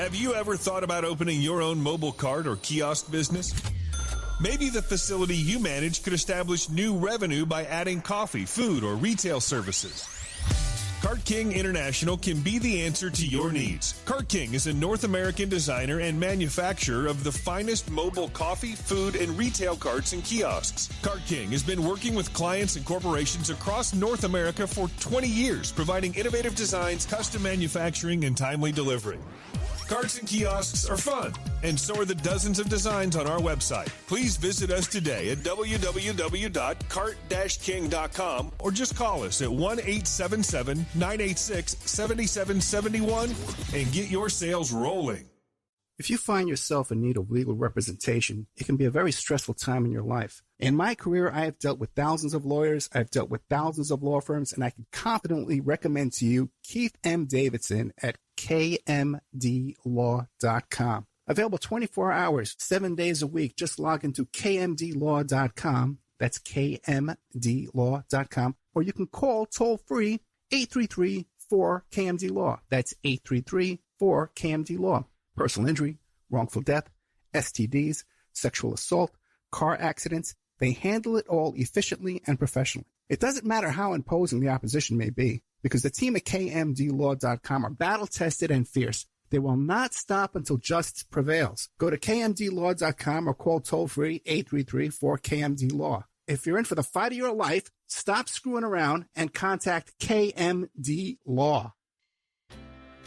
Have you ever thought about opening your own mobile cart or kiosk business? Maybe the facility you manage could establish new revenue by adding coffee, food, or retail services. Cart King International can be the answer to your needs. Cart King is a North American designer and manufacturer of the finest mobile coffee, food, and retail carts and kiosks. Cart King has been working with clients and corporations across North America for 20 years, providing innovative designs, custom manufacturing, and timely delivery. Carts and kiosks are fun, and so are the dozens of designs on our website. Please visit us today at www.cart-king.com or just call us at 1-877-986-7771 and get your sales rolling. If you find yourself in need of legal representation, it can be a very stressful time in your life. In my career, I have dealt with thousands of lawyers, I've dealt with thousands of law firms, and I can confidently recommend to you Keith M. Davidson at kmdlaw.com. Available 24 hours, 7 days a week. Just log into kmdlaw.com. That's kmdlaw.com. Or you can call toll-free 833-4KMD-LAW. That's 833-4KMD-LAW. Personal injury, wrongful death, STDs, sexual assault, car accidents. They handle it all efficiently and professionally. It doesn't matter how imposing the opposition may be, because the team at kmdlaw.com are battle-tested and fierce. They will not stop until justice prevails. Go to kmdlaw.com or call toll-free 833-4KMD-LAW. If you're in for the fight of your life, stop screwing around and contact KMD Law.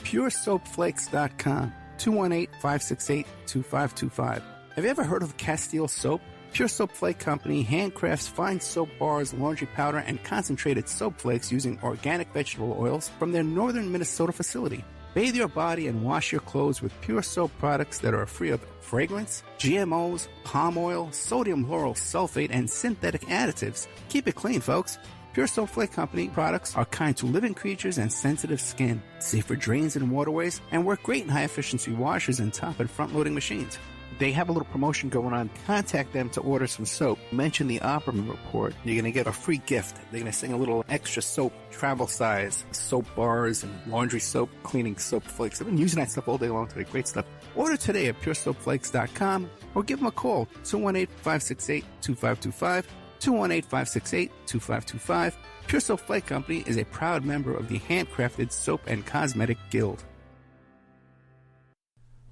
PureSoapFlakes.com, 218-568-2525. Have you ever heard of Castile Soap? Pure Soap Flake Company handcrafts fine soap bars, laundry powder, and concentrated soap flakes using organic vegetable oils from their northern Minnesota facility. Bathe your body and wash your clothes with pure soap products that are free of fragrance, GMOs, palm oil, sodium lauryl sulfate, and synthetic additives. Keep it clean, folks. Pure Soap Flake Company products are kind to living creatures and sensitive skin, safe for drains and waterways, and work great in high-efficiency washers and top and front-loading machines. They have a little promotion going on. Contact them to order some soap. Mention the Opperman Report. You're going to get a free gift. They're going to sing a little extra soap, travel size, soap bars and laundry soap, cleaning soap flakes. I've been using that stuff all day long today. Great stuff. Order today at puresoapflakes.com or give them a call, 218-568-2525, 218-568-2525. Pure Soap Flake Company is a proud member of the Handcrafted Soap and Cosmetic Guild.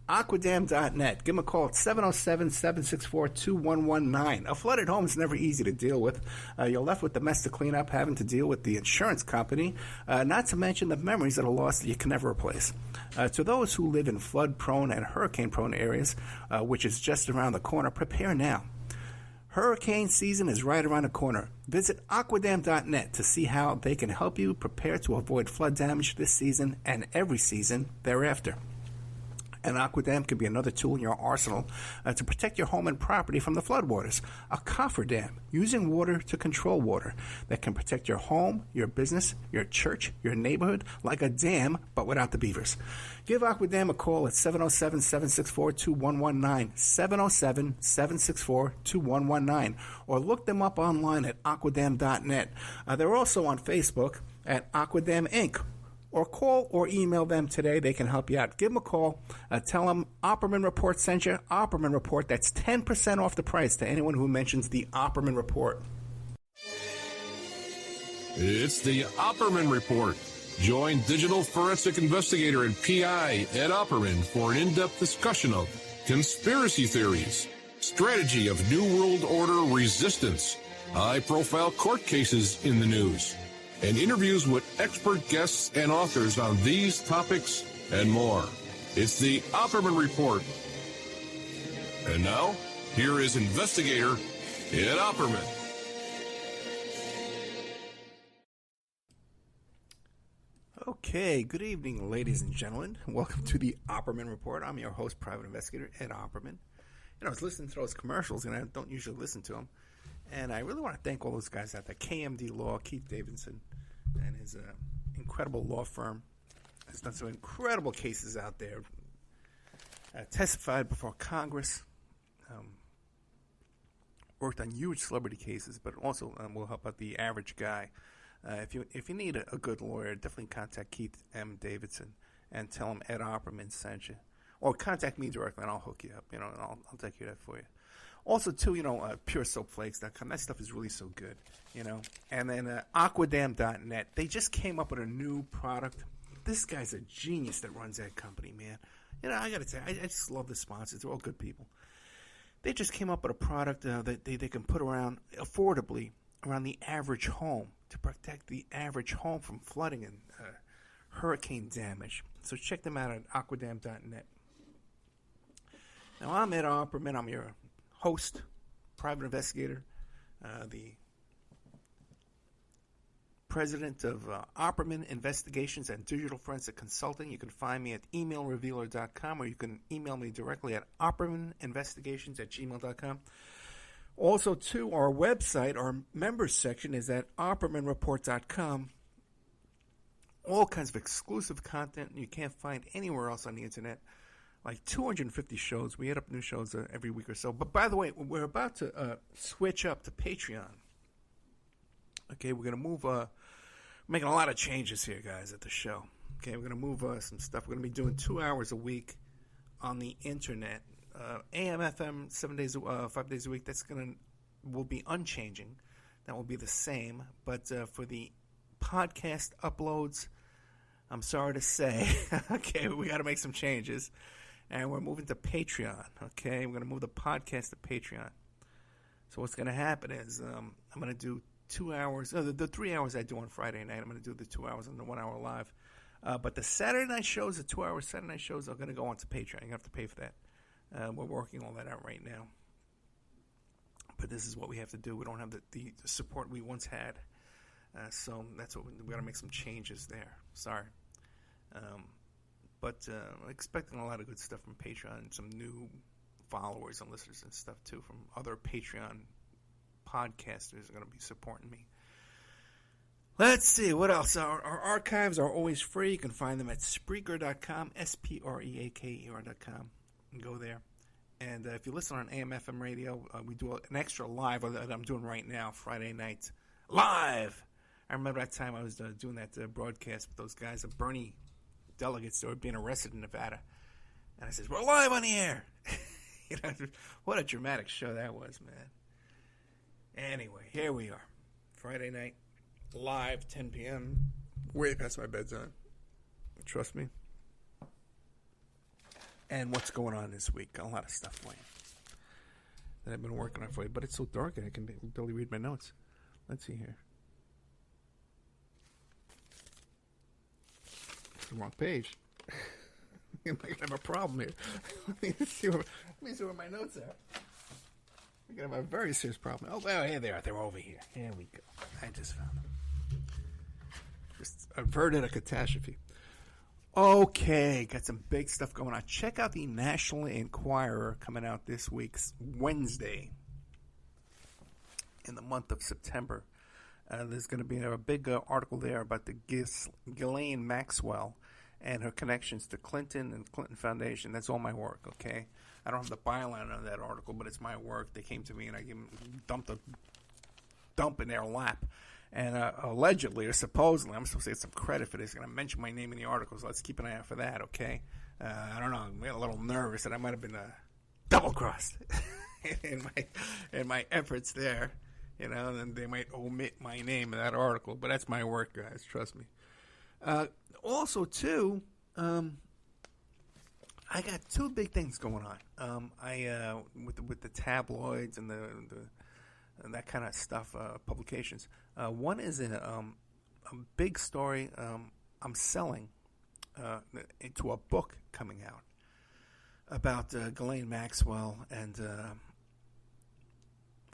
Aquadam.net. Give them a call at 707-764-2119. A flooded home is never easy to deal with. You're left with the mess to clean up, having to deal with the insurance company, not to mention the memories that are lost that you can never replace. To those who live in flood-prone and hurricane-prone areas, which is just around the corner, prepare now. Hurricane season is right around the corner. Visit Aquadam.net to see how they can help you prepare to avoid flood damage this season and every season thereafter. And Aquadam can be another tool in your arsenal to protect your home and property from the floodwaters. A cofferdam, using water to control water, that can protect your home, your business, your church, your neighborhood, like a dam, but without the beavers. Give Aquadam a call at 707-764-2119, 707-764-2119, or look them up online at aquadam.net. They're also on Facebook at Aquadam Inc., or call or email them today. They can help you out. Give them a call. Tell them Opperman Report sent you. Opperman Report. That's 10% off the price to anyone who mentions the Opperman Report. It's the Opperman Report. Join digital forensic investigator and PI Ed Opperman for an in-depth discussion of conspiracy theories, strategy of New World Order resistance, high-profile court cases in the news, and interviews with expert guests and authors on these topics and more. It's the Opperman Report. And now, here is investigator Ed Opperman. Okay, good evening, ladies and gentlemen. Welcome to the Opperman Report. I'm your host, private investigator Ed Opperman. I was listening to those commercials, and I don't usually listen to them. And I really want to thank all those guys out there. KMD Law, Keith Davidson, and his incredible law firm has done some incredible cases out there. Testified before Congress, worked on huge celebrity cases, but also will help out the average guy. If you need a good lawyer, definitely contact Keith M. Davidson and tell him Ed Opperman sent you. or contact me directly and I'll hook you up, and I'll take care of that for you. Also, too, puresoapflakes.com. That stuff is really so good, And then aquadam.net. They just came up with a new product. This guy's a genius that runs that company, man. I got to tell you, I just love the sponsors. They're all good people. They just came up with a product that they can put around affordably around the average home to protect the average home from flooding and hurricane damage. So check them out at aquadam.net. Now, I'm Ed Opperman. I'm your host, private investigator, the president of Opperman Investigations and Digital Forensic Consulting. You can find me at emailrevealer.com, or you can email me directly at oppermaninvestigations@gmail.com. Also, too, our website, our members section is at oppermanreport.com. All kinds of exclusive content you can't find anywhere else on the internet. Like 250 shows. We add up new shows every week or so. But by the way, we're about to switch up to Patreon. Okay, we're going to move, making a lot of changes here, guys, at the show. Okay, we're going to move some stuff. We're going to be doing 2 hours a week on the internet. AM, FM, 5 days a week. Will be unchanging. That will be the same. But for the podcast uploads, I'm sorry to say, okay, we got to make some changes. And we're moving to Patreon, okay? We're going to move the podcast to Patreon. So what's going to happen is I'm going to do 2 hours. The 3 hours I do on Friday night, I'm going to do the 2 hours and the 1 hour live. But the Saturday night shows, the 2 hour Saturday night shows are going to go onto Patreon. You have to pay for that. We're working all that out right now. But this is what we have to do. We don't have the support we once had. So that's what we got to make some changes there. Sorry. But expecting a lot of good stuff from Patreon and some new followers and listeners and stuff, too, from other Patreon podcasters are going to be supporting me. Let's see, what else? Our archives are always free. You can find them at Spreaker.com, Spreaker.com. And go there. And if you listen on AM/FM radio, we do an extra live that I'm doing right now, Friday night. Live! I remember that time I was doing that broadcast with those guys, the Bernie delegates that were being arrested in Nevada. And I said, we're live on the air. What a dramatic show that was, man. Anyway, here we are. Friday night, live, 10 p.m. Way past my bedtime. Trust me. And what's going on this week? A lot of stuff for you that I've been working on for you. But it's so dark I can barely read my notes. Let's see here. The wrong page. I might have a problem here. Let me see where my notes are. We're going to have a very serious problem. Oh, well, here they are. They're over here. Here we go. I just found them. Just averted a catastrophe. Okay, got some big stuff going on. Check out the National Enquirer coming out this week, Wednesday, in the month of September. There's going to be a big article there about the Ghislaine Maxwell and her connections to Clinton and Clinton Foundation. That's all my work, okay? I don't have the byline on that article, but it's my work. They came to me and I gave them, dumped a dump in their lap. And allegedly or supposedly, I'm supposed to get some credit for this. They're going to mention my name in the article, so let's keep an eye out for that, okay? I don't know. I'm a little nervous that I might have been double-crossed in my efforts there. And they might omit my name in that article. But that's my work, guys. Trust me. Also, too, I got two big things going on. With the tabloids and and that kind of stuff, publications. One is a big story I'm selling into a book coming out about Ghislaine Maxwell and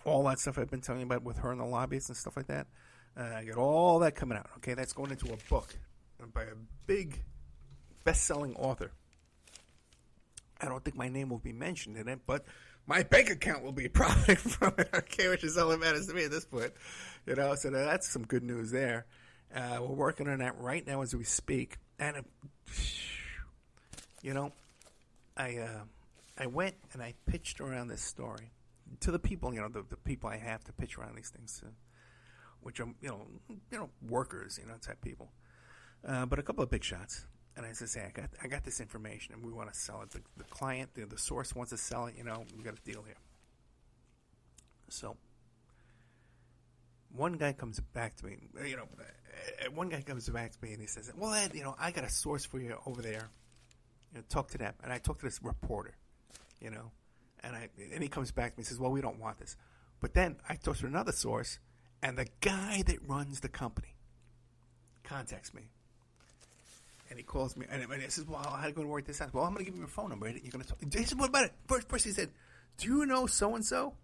all that stuff I've been telling you about with her and the lobbyists and stuff like that. I got all that coming out. Okay, that's going into a book by a big best-selling author. I don't think my name will be mentioned in it, but my bank account will be profiting from it, okay, which is all that matters to me at this point. So that's some good news there. We're working on that right now as we speak. And, I went and I pitched around this story to the people, the people I have to pitch around these things to, which are, workers, type people. But a couple of big shots. And I says, hey, I got this information, and we want to sell it. The client, the source wants to sell it. We got a deal here. So one guy comes back to me. One guy comes back to me, and he says, well, Ed, I got a source for you over there. Talk to them. And I talk to this reporter, and he comes back to me and says, well, we don't want this. But then I talk to another source, and the guy that runs the company contacts me. And he calls me, and he says, well, how are you going to work this out? Well, I'm going to give you your phone number. You're going to talk. He said, what about it? First he said, do you know so-and-so?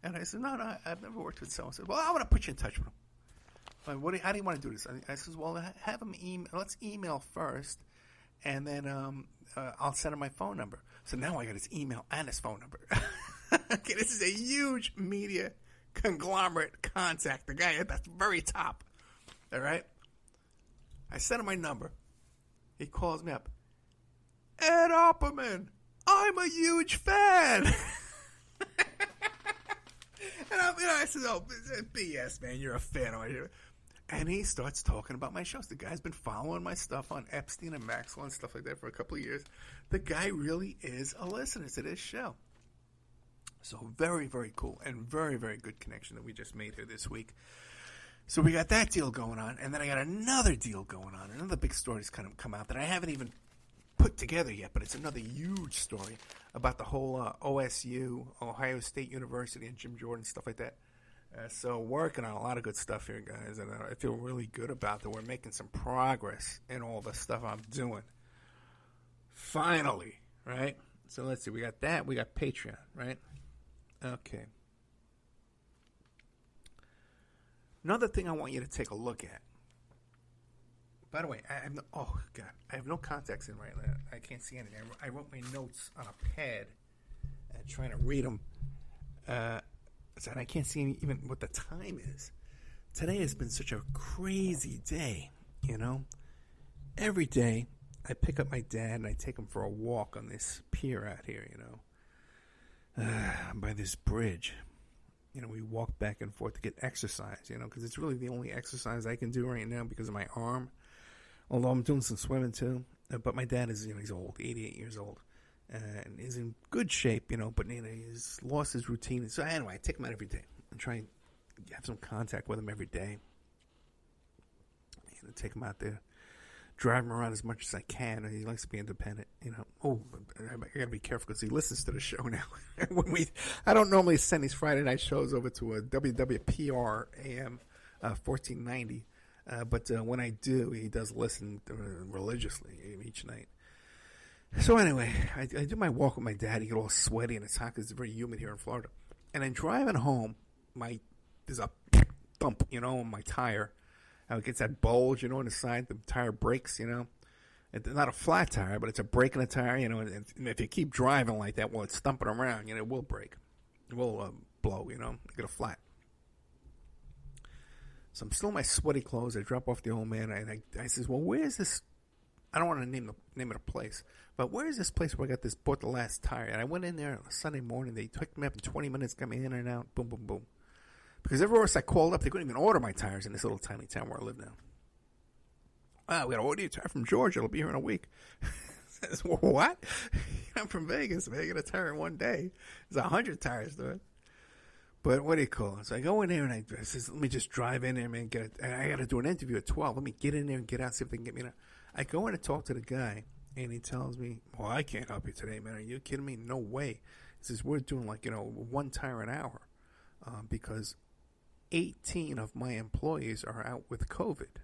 And I said, no, I've never worked with so-and-so. Well, I want to put you in touch with him. But how do you want to do this? I says, well, have him email. Let's email first, and then I'll send him my phone number. So now I got his email and his phone number. Okay, this is a huge media conglomerate contact. The guy at the very top. All right? I sent him my number. He calls me up. Ed Opperman, I'm a huge fan. And I said, oh, BS, man, you're a fan. And he starts talking about my shows. The guy's been following my stuff on Epstein and Maxwell and stuff like that for a couple of years. The guy really is a listener to this show. So very, very cool and very, very good connection that we just made here this week. So we got that deal going on, and then I got another deal going on. Another big story that's kind of come out that I haven't even put together yet, but it's another huge story about the whole OSU, Ohio State University, and Jim Jordan, stuff like that. So working on a lot of good stuff here, guys, and I feel really good about that. We're making some progress in all the stuff I'm doing. Finally, right? So let's see. We got that. We got Patreon, right? Okay. Another thing I want you to take a look at. By the way, I have no contacts in right now. I can't see anything. I wrote my notes on a pad, trying to read them. And I can't see even what the time is. Today has been such a crazy day, Every day, I pick up my dad and I take him for a walk on this pier out here, by this bridge. We walk back and forth to get exercise, because it's really the only exercise I can do right now because of my arm. Although I'm doing some swimming too. But my dad is, he's old, 88 years old. And is in good shape, but he's lost his routine. So anyway, I take him out every day and try and have some contact with him every day. Take him out there, drive him around as much as I can. And he likes to be independent, Oh, I got to be careful because he listens to the show now. I don't normally send these Friday night shows over to a WWPR AM 1490. But when I do, he does listen religiously each night. So anyway, I do my walk with my dad. He get all sweaty and it's hot because it's very humid here in Florida. And then driving home, there's a thump, on my tire. How it gets that bulge, in the side. The tire breaks, It's not a flat tire, but it's a break in the tire, And if you keep driving like that while it's thumping around, it will break. It will blow, You get a flat. So I'm still in my sweaty clothes. I drop off the old man, and I says, well, where's this? I don't want to name it a place, but where is this place where I bought the last tire? And I went in there on a Sunday morning. They took me up in 20 minutes, got me in and out, boom, boom, boom. Because everywhere else I called up, they couldn't even order my tires in this little tiny town where I live now. Wow, we got to order your tire from Georgia. It'll be here in a week. I says, well, what? I'm from Vegas. I get a tire in one day. There's 100 tires to it. But what do you call it? So I go in there and I says, let me just drive in there, man. I got to do an interview at 12. Let me get in there and get out, see if they can get me in. I go in and talk to the guy, and he tells me, well, I can't help you today, man. Are you kidding me? No way. He says, we're doing one tire an hour because 18 of my employees are out with COVID.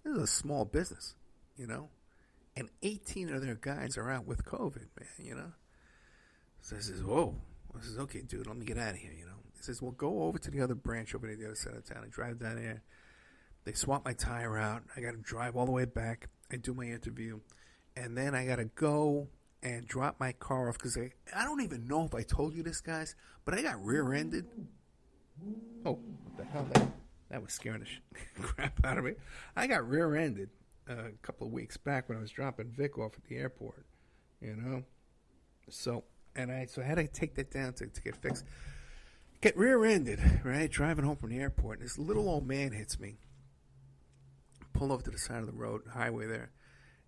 This is a small business, and 18 of their guys are out with COVID, man, So I says, whoa. I says, okay, dude, let me get out of here, He says, well, go over to the other branch over to the other side of town. I drive down there. They swap my tire out. I got to drive all the way back. I do my interview. And then I got to go and drop my car off because I don't even know if I told you this, guys, but I got rear-ended. Oh, what the hell? That was scaring the crap out of me. I got rear-ended a couple of weeks back when I was dropping Vic off at the airport, So I had to take that down to get fixed. Get rear-ended, right? Driving home from the airport. And this little old man hits me. pull over to the side of the road, highway there.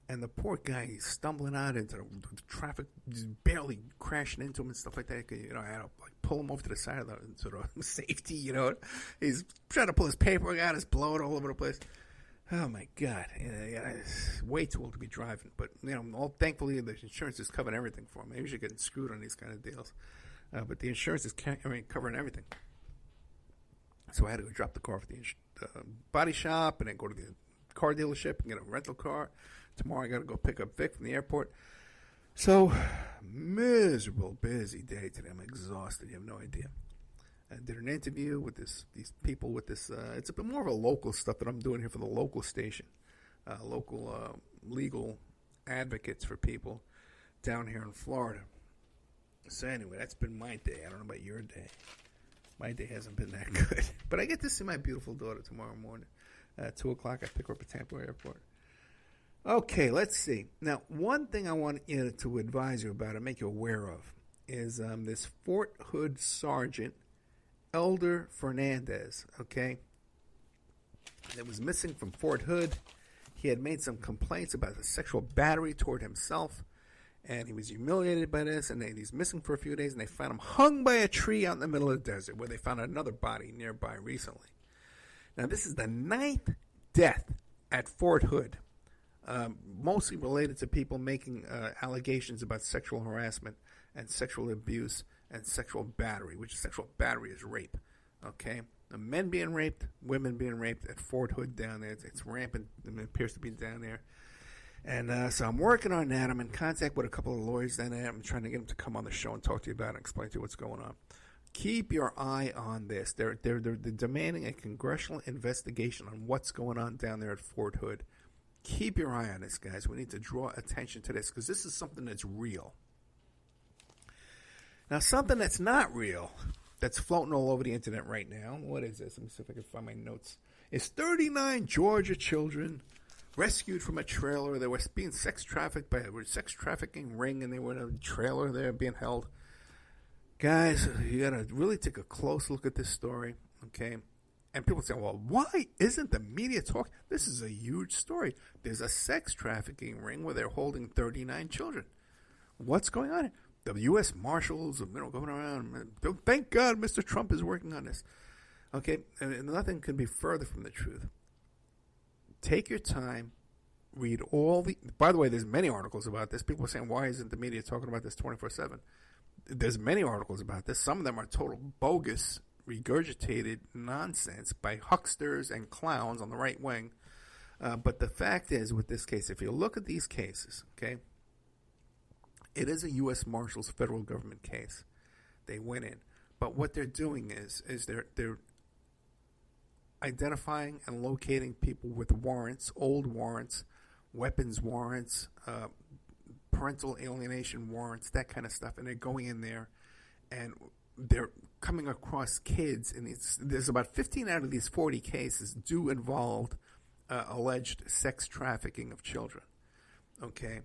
And the poor guy, he's stumbling out into the traffic, just barely crashing into him and stuff like that. You know, I had to pull him over to the side of the sort of safety, you know. He's trying to pull his paperwork out, his blood all over the place. Oh, my God. It's way too old to be driving. But, you know, thankfully the insurance is covering everything for me. I usually get screwed on these kind of deals. But the insurance is covering everything. So I had to go drop the car for the body shop and then go to the car dealership and get a rental car. Tomorrow I got to go pick up Vic from the airport. So, miserable, busy day today. I'm exhausted. You have no idea. I did an interview with these people with this. It's a bit more of a local stuff that I'm doing here for the local station. Local legal advocates for people down here in Florida. So anyway, that's been my day. I don't know about your day. My day hasn't been that good. But I get to see my beautiful daughter tomorrow morning. 2 o'clock, I pick her up at Tampa Airport. Okay, let's see. Now, one thing I want you to advise you about and make you aware of is this Fort Hood Sergeant, Elder Fernandez, okay? That was missing from Fort Hood. He had made some complaints about a sexual battery toward himself, and he was humiliated by this, and he's missing for a few days, and they found him hung by a tree out in the middle of the desert, where they found another body nearby recently. Now, this is the 9th death at Fort Hood, mostly related to people making allegations about sexual harassment and sexual abuse and sexual battery, which sexual battery is rape, okay? The men being raped, women being raped at Fort Hood down there. It's rampant. It appears to be down there. And so I'm working on that. I'm in contact with a couple of lawyers down there. I'm trying to get them to come on the show and talk to you about it and explain to you what's going on. Keep your eye on this. They're demanding a congressional investigation on what's going on down there at Fort Hood. Keep your eye on this, guys. We need to draw attention to this because this is something that's real. Now, something that's not real, that's floating all over the internet right now. What is this? Let me see if I can find my notes. Is 39 Georgia children rescued from a trailer. They were being sex trafficked by a sex trafficking ring, and they were in a trailer there being held. Guys, you got to really take a close look at this story, okay? And people say, well, why isn't the media talking? This is a huge story. There's a sex trafficking ring where they're holding 39 children. What's going on here? The U.S. Marshals, going around. Thank God Mr. Trump is working on this. Okay, and nothing can be further from the truth. Take your time. Read all the... By the way, there's many articles about this. People are saying, why isn't the media talking about this 24/7? There's many articles about this. Some of them are total bogus, regurgitated nonsense by hucksters and clowns on the right wing. But the fact is, with this case, if you look at these cases, okay, it is a U.S. Marshals federal government case. They went in. But what they're doing is they're identifying and locating people with warrants, old warrants, weapons warrants, parental alienation warrants, that kind of stuff. And they're going in there and they're coming across kids. And there's about 15 out of these 40 cases do involve alleged sex trafficking of children. Okay?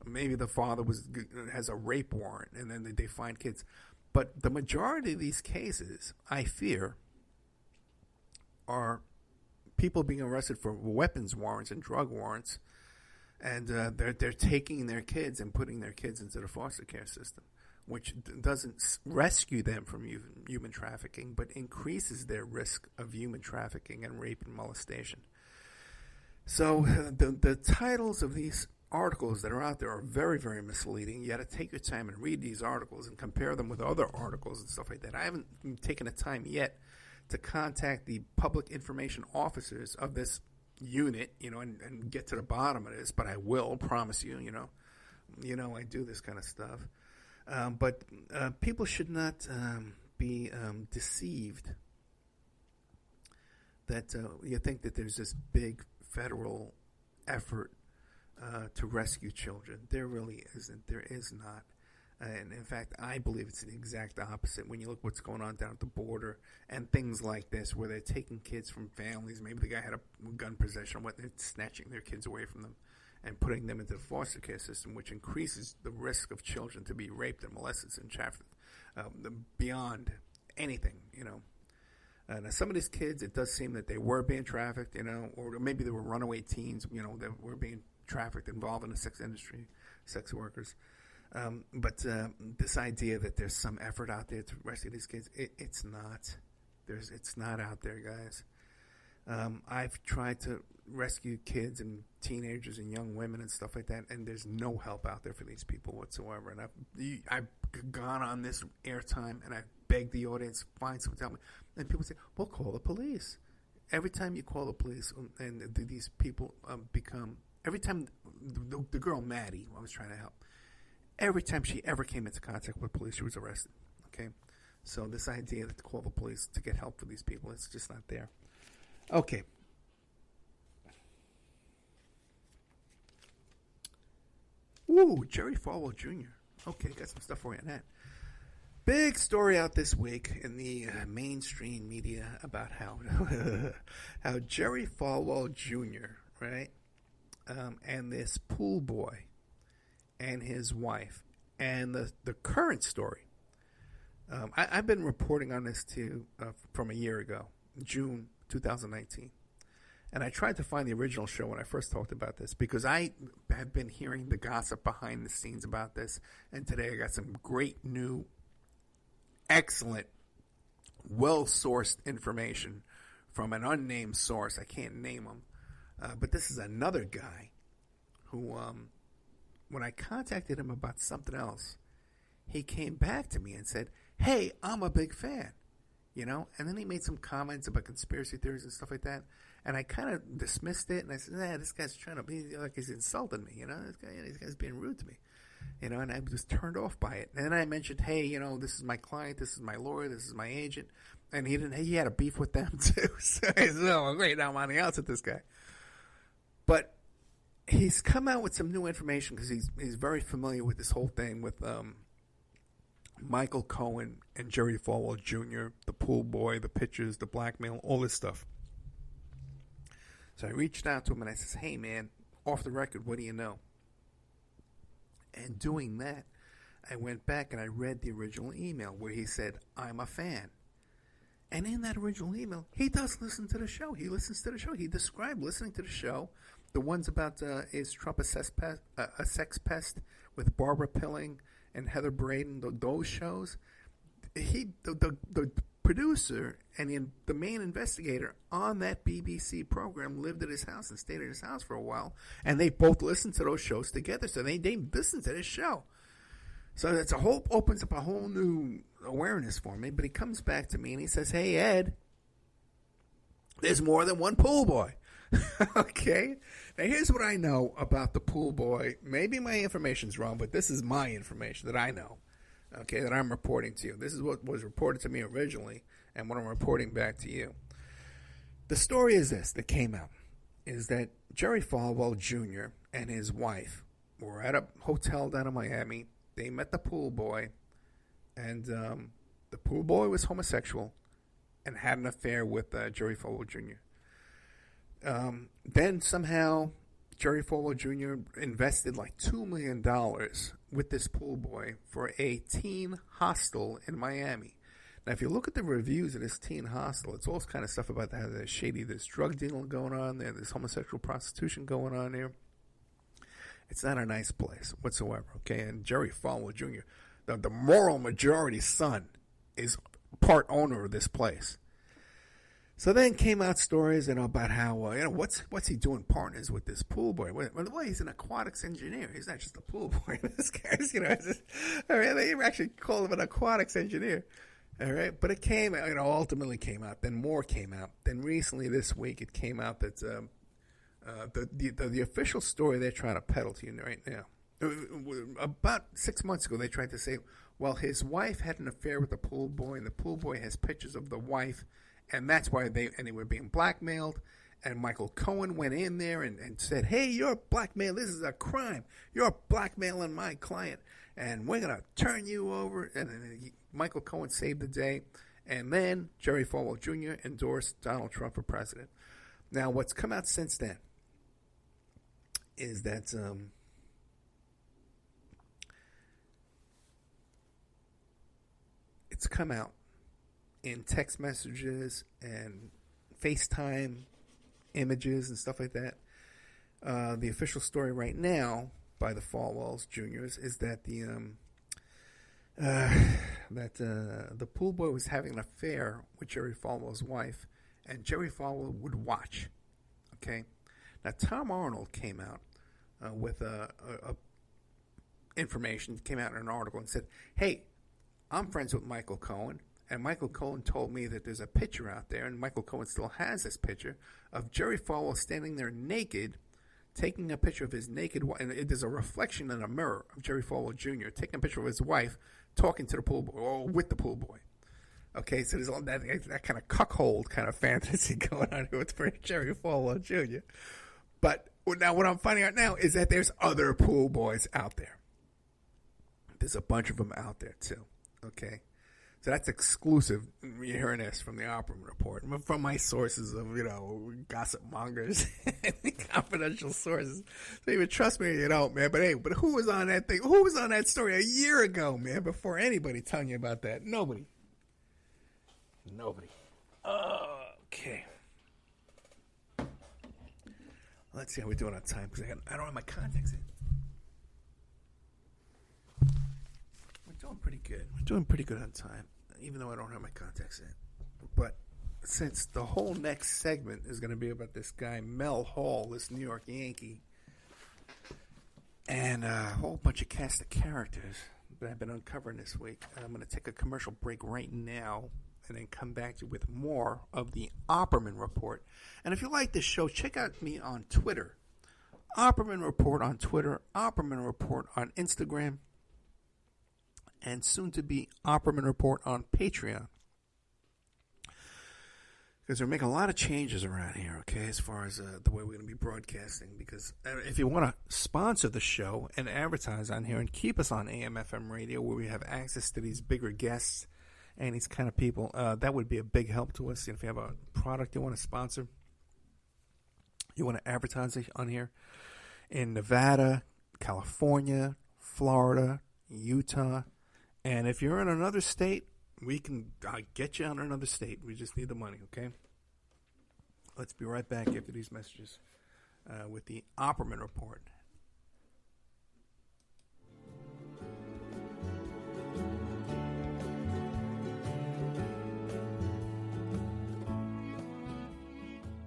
Maybe the father has a rape warrant and then they find kids. But the majority of these cases, I fear, are people being arrested for weapons warrants and drug warrants, and they're taking their kids and putting their kids into the foster care system, which doesn't rescue them from human trafficking, but increases their risk of human trafficking and rape and molestation. So the titles of these articles that are out there are very, very misleading. You got to take your time and read these articles and compare them with other articles and stuff like that. I haven't taken the time yet to contact the public information officers of this unit, and get to the bottom of this, but I will, promise you, I do this kind of stuff. But people should not be deceived that you think that there's this big federal effort to rescue children. There really isn't. There is not. And in fact, I believe it's the exact opposite when you look what's going on down at the border and things like this, where they're taking kids from families. Maybe the guy had a gun possession, they're snatching their kids away from them and putting them into the foster care system, which increases the risk of children to be raped and molested and trafficked beyond anything, Now some of these kids, it does seem that they were being trafficked, or maybe they were runaway teens, that were being trafficked, involved in the sex industry, sex workers. But this idea that there's some effort out there to rescue these kids, it's not. It's not out there, guys. I've tried to rescue kids and teenagers and young women and stuff like that, and there's no help out there for these people whatsoever. And I've gone on this airtime and I've begged the audience, find someone to help me. And people say, well, call the police. Every time you call the police, and these people become, every time the girl Maddie, who I was trying to help, every time she ever came into contact with police, she was arrested. Okay? So this idea that to call the police to get help for these people, it's just not there. Okay. Ooh, Jerry Falwell Jr. Okay, got some stuff for you on that. Big story out this week in the mainstream media about how how Jerry Falwell Jr., right, and this pool boy and his wife, and the current story. I've been reporting on this too from a year ago, June 2019. And I tried to find the original show when I first talked about this because I have been hearing the gossip behind the scenes about this. And today I got some great new, excellent, well-sourced information from an unnamed source. I can't name him. But this is another guy who, when I contacted him about something else, he came back to me and said, hey, I'm a big fan. And then he made some comments about conspiracy theories and stuff like that. And I kind of dismissed it. And I said, this guy's trying to be like he's insulting me. This guy's being rude to me. And I was turned off by it. And then I mentioned, hey, this is my client. This is my lawyer. This is my agent. And he had a beef with them too. So I said, oh, great. Now I'm on the outs with this guy. But he's come out with some new information because he's very familiar with this whole thing with Michael Cohen and Jerry Falwell Jr., the pool boy, the pictures, the blackmail, all this stuff. So I reached out to him and I said, hey, man, off the record, what do you know? And doing that, I went back and I read the original email where he said, I'm a fan. And in that original email, he does listen to the show. He listens to the show. He described listening to the show. The ones about is Trump a sex pest with Barbara Pilling and Heather Braden, those shows. The producer and the main investigator on that BBC program lived at his house and stayed at his house for a while, and they both listened to those shows together. So they listened to this show. So that's opens up a whole new awareness for me. But he comes back to me and he says, "Hey Ed, there's more than one pool boy." Okay. Now here's what I know about the pool boy. Maybe my information's wrong, but this is my information that I know. Okay, that I'm reporting to you. This is what was reported to me originally, and what I'm reporting back to you. The story is this that came out is that Jerry Falwell Jr. and his wife were at a hotel down in Miami. They met the pool boy, and the pool boy was homosexual and had an affair with Jerry Falwell Jr. Then somehow Jerry Falwell Jr. invested like $2 million with this pool boy for a teen hostel in Miami. Now, if you look at the reviews of this teen hostel, it's all kind of stuff about how there's shady, there's drug dealing going on there, there's homosexual prostitution going on there. It's not a nice place whatsoever, okay? And Jerry Falwell Jr., the moral majority son, is part owner of this place. So then came out stories, about how, what's he doing partners with this pool boy? By the way, he's an aquatics engineer. He's not just a pool boy. This guy's, they actually call him an aquatics engineer. All right. But it came out, ultimately came out. Then more came out. Then recently this week it came out that the official story they're trying to peddle to you right now. About 6 months ago, they tried to say, well, his wife had an affair with the pool boy, and the pool boy has pictures of the wife. And that's why they were being blackmailed. And Michael Cohen went in there and said, hey, you're blackmailed. This is a crime. You're blackmailing my client. And we're going to turn you over. And Michael Cohen saved the day. And then Jerry Falwell Jr. endorsed Donald Trump for president. Now, what's come out since then is that it's come out in text messages and FaceTime images and stuff like that. The official story right now by the Falwells Juniors is that the pool boy was having an affair with Jerry Falwell's wife, and Jerry Falwell would watch. Okay, now Tom Arnold came out with information, came out in an article and said, "Hey, I'm friends with Michael Cohen, and Michael Cohen told me that there's a picture out there, and Michael Cohen still has this picture of Jerry Falwell standing there naked, taking a picture of his naked wife, and there's a reflection in a mirror of Jerry Falwell Jr. taking a picture of his wife talking to the pool boy, or with the pool boy." Okay, so there's all that kind of cuckold kind of fantasy going on here with Jerry Falwell Jr. But now what I'm finding out now is that there's other pool boys out there. There's a bunch of them out there too. Okay, so that's exclusive. You're hearing this from the Opperman Report, from my sources of, gossip mongers and confidential sources. So you would trust me, man. But hey, who was on that thing? Who was on that story a year ago, man? Before anybody telling you about that, nobody. Okay. Let's see how we're doing on time, because I don't have my contacts in. We're doing pretty good. We're doing pretty good on time, even though I don't have my contacts in. But since the whole next segment is going to be about this guy, Mel Hall, this New York Yankee, and a whole bunch of cast of characters that I've been uncovering this week, I'm going to take a commercial break right now and then come back to you with more of the Opperman Report. And if you like this show, check out me on Twitter. Opperman Report on Twitter, Opperman Report on Instagram, and soon to be Opperman Report on Patreon. Because we're making a lot of changes around here, okay, as far as the way we're going to be broadcasting. Because if you want to sponsor the show and advertise on here and keep us on AM/FM radio, where we have access to these bigger guests and these kind of people, that would be a big help to us. If you have a product you want to sponsor, you want to advertise on here, in Nevada, California, Florida, Utah, and if you're in another state, we can get you on another state. We just need the money, okay? Let's be right back after these messages with the Opperman Report.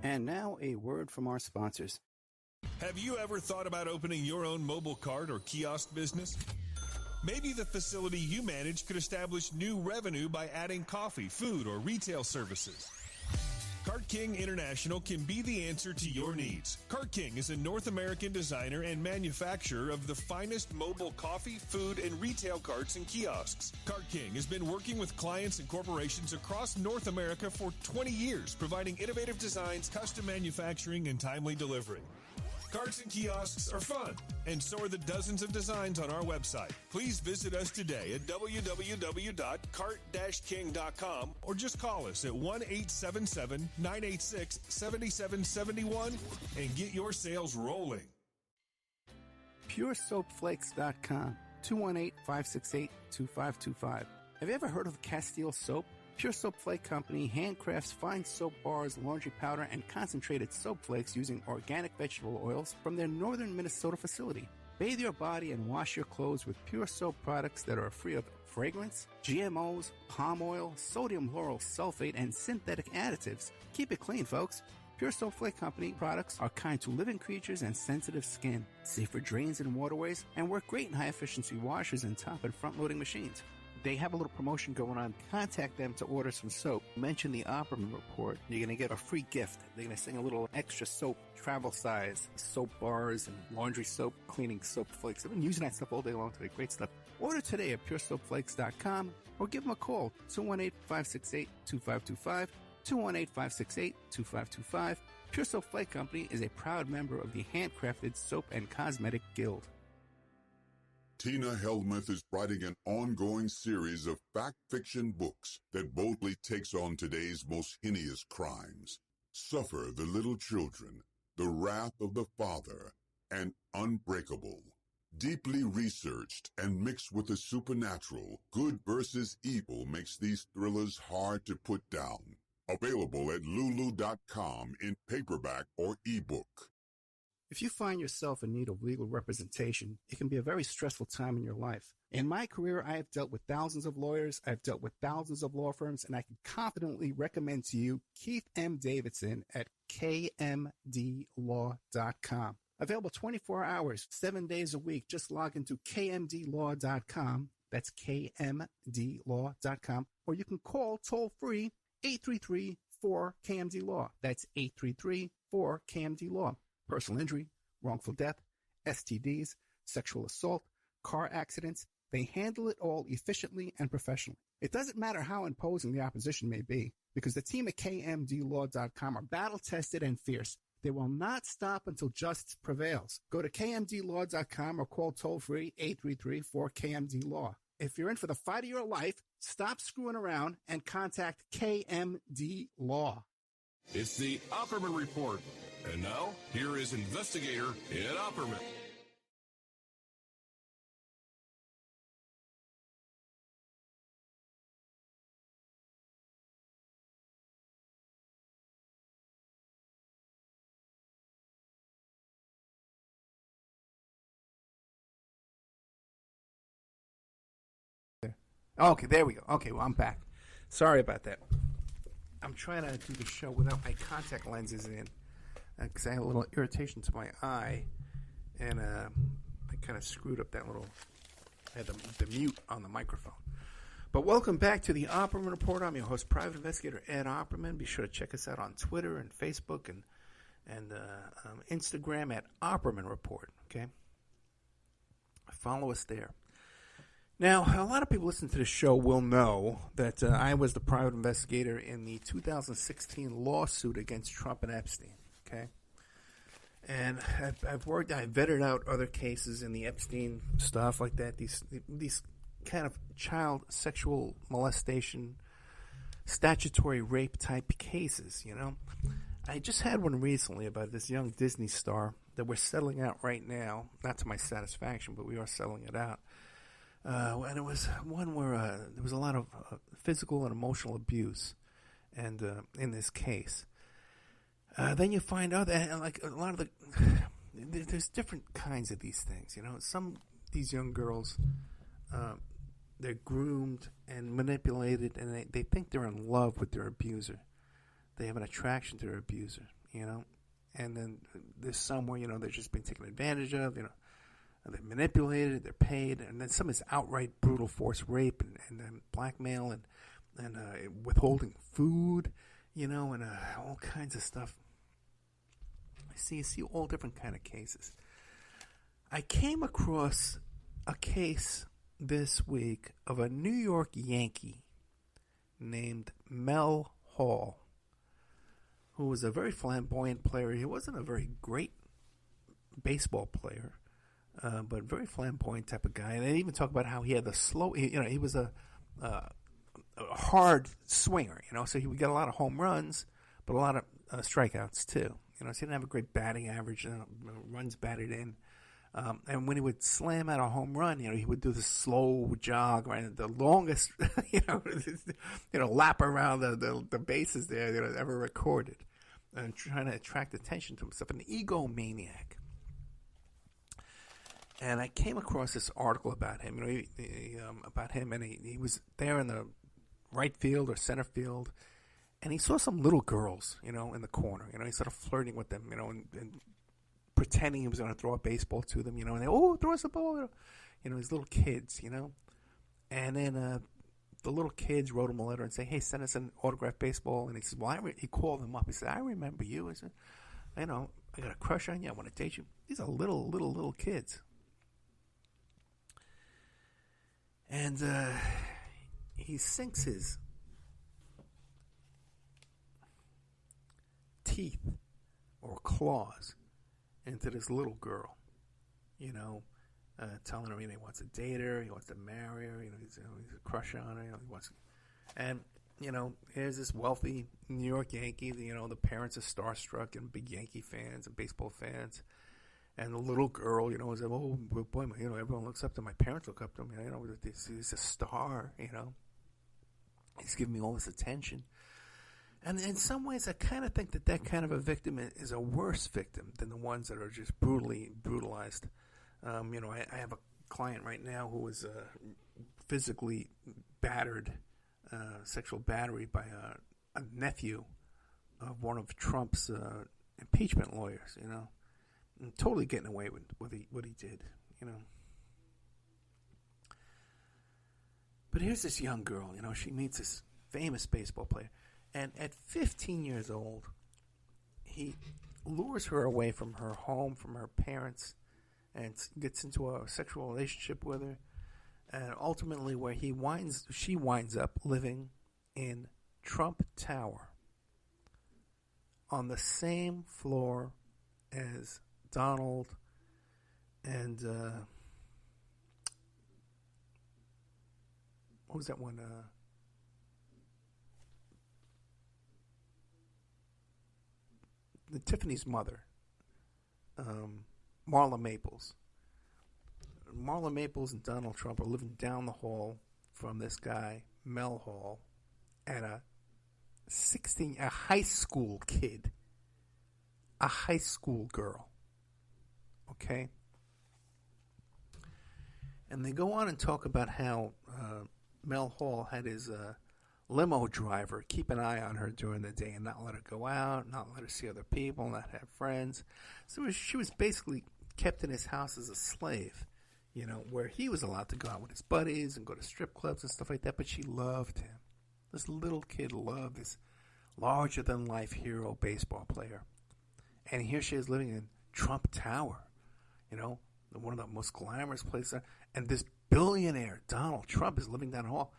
And now a word from our sponsors. Have you ever thought about opening your own mobile cart or kiosk business? Maybe the facility you manage could establish new revenue by adding coffee, food, or retail services. Cart King International can be the answer to your needs. Cart King is a North American designer and manufacturer of the finest mobile coffee, food, and retail carts and kiosks. Cart King has been working with clients and corporations across North America for 20 years, providing innovative designs, custom manufacturing, and timely delivery. Carts and kiosks are fun, and so are the dozens of designs on our website. Please visit us today at www.cart-king.com or just call us at 1-877-986-7771 and get your sales rolling. PureSoapFlakes.com, 218-568-2525. Have you ever heard of Castile Soap? Pure Soap Flake Company handcrafts fine soap bars, laundry powder, and concentrated soap flakes using organic vegetable oils from their northern Minnesota facility. Bathe your body and wash your clothes with pure soap products that are free of fragrance, GMOs, palm oil, sodium lauryl sulfate, and synthetic additives. Keep it clean, folks. Pure Soap Flake Company products are kind to living creatures and sensitive skin, safe for drains and waterways, and work great in high-efficiency washers and top and front-loading machines. They have a little promotion going on. Contact them to order some soap. Mention the Opperman Report. You're going to get a free gift. They're going to send a little extra soap, travel size, soap bars and laundry soap, cleaning soap flakes. I've been using that stuff all day long today. Great stuff. Order today at puresoapflakes.com or give them a call, 218-568-2525, 218-568-2525. Pure Soap Flake Company is a proud member of the Handcrafted Soap and Cosmetic Guild. Tina Helmuth is writing an ongoing series of fact-fiction books that boldly takes on today's most heinous crimes. Suffer the Little Children, The Wrath of the Father, and Unbreakable. Deeply researched and mixed with the supernatural, good versus evil makes these thrillers hard to put down. Available at lulu.com in paperback or ebook. If you find yourself in need of legal representation, it can be a very stressful time in your life. In my career, I have dealt with thousands of lawyers, I've dealt with thousands of law firms, and I can confidently recommend to you Keith M. Davidson at kmdlaw.com. Available 24 hours, 7 days a week. Just log into kmdlaw.com. That's kmdlaw.com. Or you can call toll-free 833-4KMD-LAW. That's 833-4KMD-LAW. Personal injury, wrongful death, STDs, sexual assault, car accidents. They handle it all efficiently and professionally. It doesn't matter how imposing the opposition may be, because the team at kmdlaw.com are battle-tested and fierce. They will not stop until justice prevails. Go to kmdlaw.com or call toll-free 833-4KMD-LAW. If you're in for the fight of your life, stop screwing around and contact KMD Law. It's the Opperman Report. And now, here is investigator Ed Opperman. Okay, there we go. Okay, well, I'm back. Sorry about that. I'm trying to do the show without my contact lenses in because I had a little irritation to my eye, and I kind of screwed up that little. I had the mute on the microphone. But welcome back to the Opperman Report. I'm your host, Private Investigator Ed Opperman. Be sure to check us out on Twitter and Facebook and Instagram at Opperman Report. Okay, follow us there. Now, a lot of people listening to the show will know that I was the private investigator in the 2016 lawsuit against Trump and Epstein, okay? And I've vetted out other cases in the Epstein stuff like that, these kind of child sexual molestation, statutory rape type cases, you know? I just had one recently about this young Disney star that we're settling out right now, not to my satisfaction, but we are settling it out. And it was one where there was a lot of physical and emotional abuse, and in this case, then you find out that like a lot of there's different kinds of these things. You know, these young girls, they're groomed and manipulated, and they think they're in love with their abuser. They have an attraction to their abuser. You know, and then there's some where they're just being taken advantage of. You know. They're manipulated, they're paid, and then some is outright brutal force rape and blackmail and withholding food, and all kinds of stuff. You see all different kind of cases. I came across a case this week of a New York Yankee named Mel Hall, who was a very flamboyant player. He wasn't a very great baseball player. But very flamboyant type of guy. And they even talk about how he had the slow, he was a hard swinger, so he would get a lot of home runs, but a lot of strikeouts too. So he didn't have a great batting average, runs batted in. And when he would slam out a home run, he would do the slow jog, right? The longest, lap around the bases there, ever recorded. And trying to attract attention to himself. An egomaniac. And I came across this article about him, and he was there in the right field or center field, and he saw some little girls, in the corner. He started flirting with them, and pretending he was going to throw a baseball to them, and they, throw us a ball, these little kids, And then the little kids wrote him a letter and say, hey, send us an autographed baseball. And he said, well, he called them up. He said, I remember you. I said, I got a crush on you. I want to date you. These are little kids. And he sinks his teeth or claws into this little girl, telling her, he wants to date her, he wants to marry her, he's a crush on her, he wants, and here's this wealthy New York Yankee, the parents are starstruck and big Yankee fans and baseball fans, And the little girl, was like, oh, boy, everyone looks up to him. My parents look up to him. He's a star, He's giving me all this attention. And in some ways, I kind of think that kind of a victim is a worse victim than the ones that are just brutally brutalized. I have a client right now who was physically battered, sexual battery by a nephew of one of Trump's impeachment lawyers, and totally getting away with what he did, But here's this young girl, she meets this famous baseball player, and at 15 years old, he lures her away from her home, from her parents, and gets into a sexual relationship with her, and ultimately where she winds up living in Trump Tower on the same floor as Donald and what was that one? Tiffany's mother, Marla Maples. Marla Maples and Donald Trump are living down the hall from this guy, Mel Hall, and a high school kid, a high school girl. Okay? And they go on and talk about how Mel Hall had his limo driver keep an eye on her during the day and not let her go out, not let her see other people, not have friends. So she was basically kept in his house as a slave, where he was allowed to go out with his buddies and go to strip clubs and stuff like that, but she loved him. This little kid loved this larger-than-life hero baseball player. And here she is living in Trump Tower, one of the most glamorous places. And this billionaire, Donald Trump, is living down the hall.